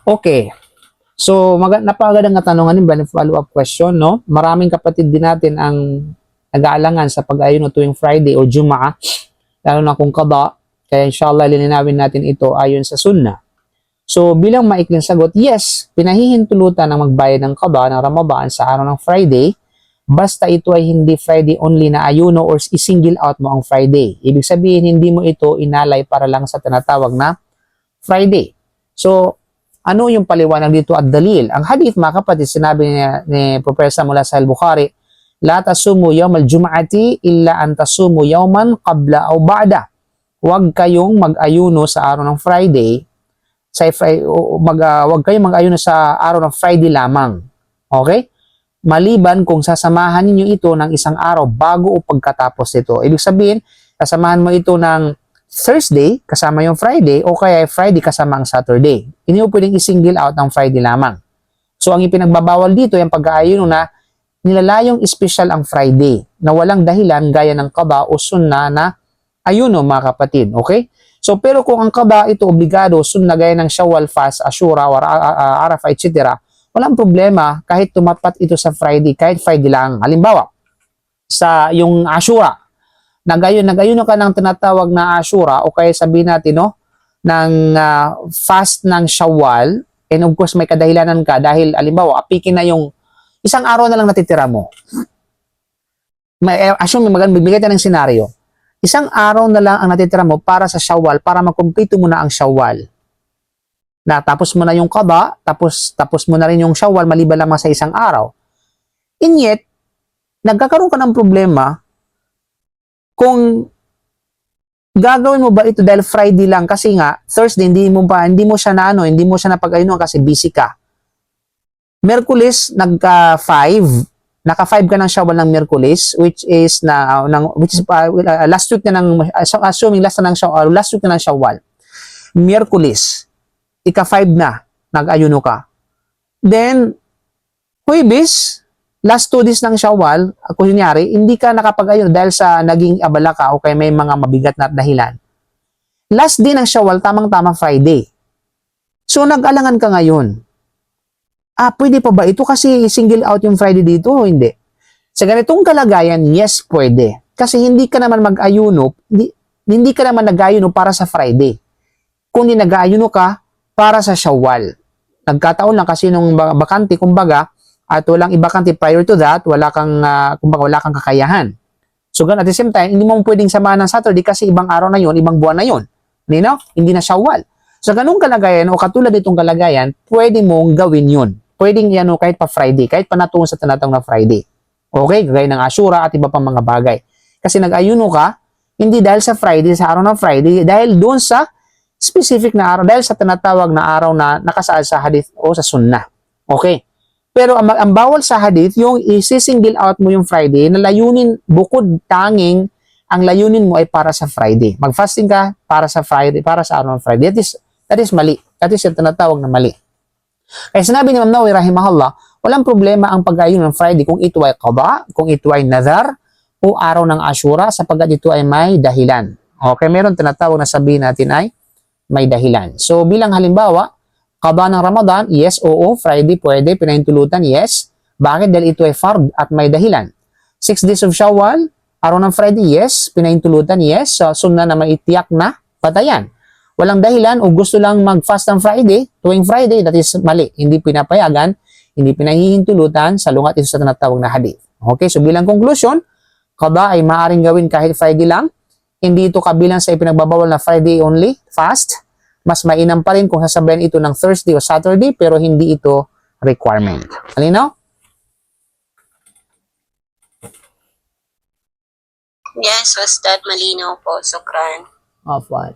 Okay. So, napakagandang katanungan ba ng follow-up question, no? Maraming kapatid din natin ang nag-aalangan sa pag-ayuno tuwing Friday o Jumaa, lalo na kung qada. Kaya inshallah, lilinawin natin ito ayon sa sunnah. So, bilang maikling sagot, yes, pinahihintulutan ng magbayad ng qada ng Ramadan sa araw ng Friday, basta ito ay hindi Friday only na ayuno or i-single out mo ang Friday. Ibig sabihin, hindi mo ito inalay para lang sa tinatawag na Friday. So, ano yung paliwanag dito at dalil? Ang hadith, mga kapatid, sinabi ni Professor mula sa Al-Bukhari, la tasumu yawm al-jum'ati illa an tasumu yawman qabla aw ba'da. Huwag kayong mag-ayuno sa araw ng Friday, huwag kayong mag-ayuno sa araw ng Friday lamang. Okay? Maliban kung sasamahan ninyo ito ng isang araw bago o pagkatapos nito. Ibig sabihin, sasamahan mo ito ng Thursday kasama yung Friday o kaya Friday kasama ang Saturday. Hindi mo pwedeng i-single out ng Friday lamang. So, ang ipinagbabawal dito yung pag-aayuno na nilalayong special ang Friday na walang dahilan gaya ng qada o sunna na ayuno, mga kapatid. Okay? So, pero kung ang qada ito obligado, sunna gaya ng Shawwal fast, Ashura, or Arafah, etc., walang problema kahit tumapat ito sa Friday, kahit Friday lang. Halimbawa, sa yung Ashura, nag-ayuno ka ng tinatawag na Ashura o kaya sabihin natin, no, ng fast ng Shawwal, and of course may kadahilanan ka dahil, halimbawa, apikin na yung isang araw na lang natitira mo. Assume, magbigay tayo ng senaryo. Isang araw na lang ang natitira mo para sa Shawwal, para makumpleto mo na ang Shawwal. Tapos mo na yung qada, tapos mo na rin yung Shawwal maliban lamang sa isang araw. And yet, nagkakaroon ka ng problema kung gagawin mo ba ito dahil Friday lang kasi nga Thursday hindi mo siya napag-ayunuan kasi busy ka. Miyerkules naka 5 ka ng Shawwal ng Miyerkules, last week na ng last week na ng Shawwal. Miyerkules ika-5 na nag-ayuno ka. Then Huwebes, last 2 days ng Shawwal, kunyari, hindi ka nakapag-ayuno dahil sa naging abala ka o kaya may mga mabigat na dahilan. Last day ng Shawwal, tamang-tama Friday. So, nag-alangan ka ngayon. Pwede pa ba ito kasi single out yung Friday dito o hindi? Sa ganitong kalagayan, yes, pwede. Kasi hindi ka naman mag-ayuno, hindi ka naman nag-ayuno para sa Friday. Kundi nag-ayuno ka para sa Shawwal. Nagkataon lang kasi nung bakante, kumbaga, at walang ibakante prior to that, wala kang kakayahan. So, at the same time, hindi mo pwedeng samahan ng Saturday kasi ibang araw na yon, ibang buwan na yon. Hindi na Shawwal. So, ganung kalagayan o katulad itong kalagayan, pwede mong gawin yun. Pwedeng yan kahit pa Friday, kahit pa natungo sa tinatawag na Friday. Okay? Gaya ng Ashura at iba pang mga bagay. Kasi nag-ayuno ka, hindi dahil sa Friday, sa araw ng Friday, dahil doon sa specific na araw, dahil sa tinatawag na araw na nakasaad sa hadith o sa sunnah. Okay? Pero ang bawal sa hadith, yung isi-single out mo yung Friday, na layunin, bukod tanging, ang layunin mo ay para sa Friday. Mag-fasting ka para sa Friday, para sa araw ng Friday. That is mali. That is yung tinatawag na mali. Kaya sinabi ni Imam Nawawi rahimahullah, walang problema ang pag-ayuno ng Friday kung ito ay qada, kung ito ay nadhar, o araw ng Ashura, sapagkat ito ay may dahilan. Okay, meron tinatawag na sabihin natin ay may dahilan. So, bilang halimbawa, qada ng Ramadan, yes, oo, Friday pwede, pinahintulutan, yes. Bakit? Dahil ito ay fard at may dahilan. 6 days of Shawwal, araw ng Friday, yes. Pinahintulutan, yes. So, sunnah na maitiyak na patayan. Walang dahilan o gusto lang mag-fast ng Friday, tuwing Friday, that is mali. Hindi pinapayagan, hindi pinahihintulutan, salungat ito sa tinatawag na hadith. Okay, so bilang conclusion, qada ay maaaring gawin kahit Friday lang. Hindi ito kabilang sa ipinagbabawal na Friday only, fast. Mas mainam pa rin kung sasabayan ito ng Thursday o Saturday, pero hindi ito requirement. Alinaw? Yes, Ustad, malinaw po. Sukran. Off-one.